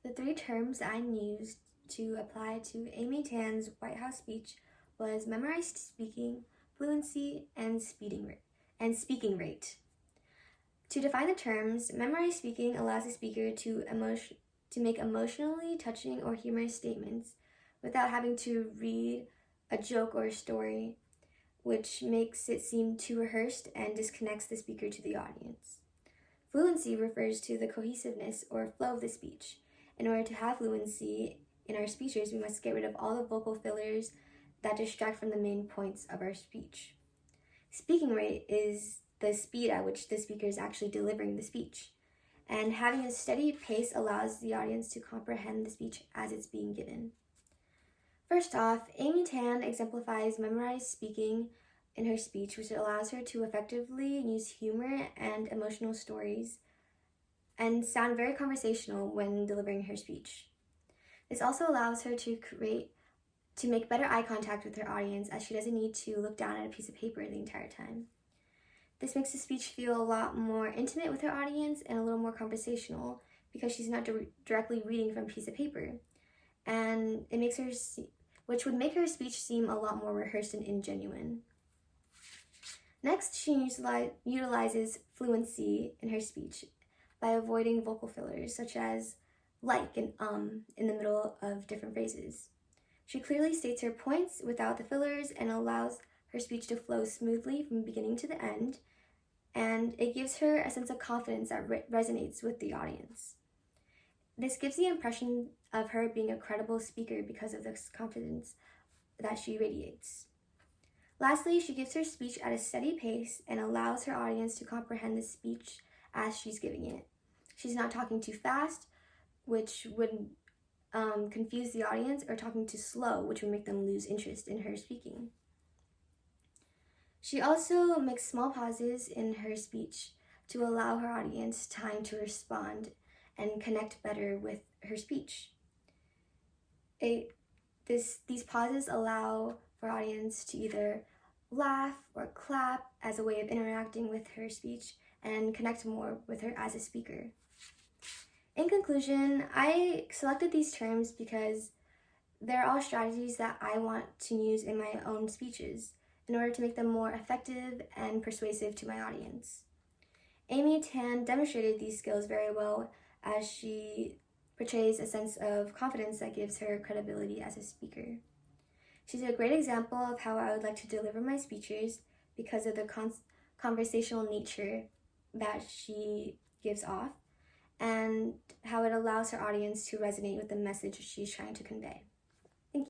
The three terms I used to apply to Amy Tan's White House speech was memorized speaking, fluency, and speaking rate. To define the terms, memorized speaking allows the speaker to make emotionally touching or humorous statements without having to read a joke or a story, which makes it seem too rehearsed and disconnects the speaker to the audience. Fluency refers to the cohesiveness or flow of the speech. In order to have fluency in our speeches, we must get rid of all the vocal fillers that distract from the main points of our speech. Speaking rate is the speed at which the speaker is actually delivering the speech, and having a steady pace allows the audience to comprehend the speech as it's being given. First off, Amy Tan exemplifies memorized speaking in her speech, which allows her to effectively use humor and emotional stories and sound very conversational when delivering her speech. This also allows her to make better eye contact with her audience, as she doesn't need to look down at a piece of paper the entire time. This makes the speech feel a lot more intimate with her audience and a little more conversational because she's not directly reading from a piece of paper. And it makes her, which would make her speech seem a lot more rehearsed and ingenuine. Next, she utilizes fluency in her speech by avoiding vocal fillers such as like and in the middle of different phrases. She clearly states her points without the fillers and allows her speech to flow smoothly from beginning to the end, and it gives her a sense of confidence that resonates with the audience. This gives the impression of her being a credible speaker because of this confidence that she radiates. Lastly, she gives her speech at a steady pace and allows her audience to comprehend the speech as she's giving it. She's not talking too fast, which would confuse the audience, or talking too slow, which would make them lose interest in her speaking. She also makes small pauses in her speech to allow her audience time to respond and connect better with her speech. These pauses allow for audience to either laugh or clap as a way of interacting with her speech and connect more with her as a speaker. In conclusion, I selected these terms because they're all strategies that I want to use in my own speeches in order to make them more effective and persuasive to my audience. Amy Tan demonstrated these skills very well as she portrays a sense of confidence that gives her credibility as a speaker. She's a great example of how I would like to deliver my speeches because of the conversational nature that she gives off and how it allows her audience to resonate with the message she's trying to convey.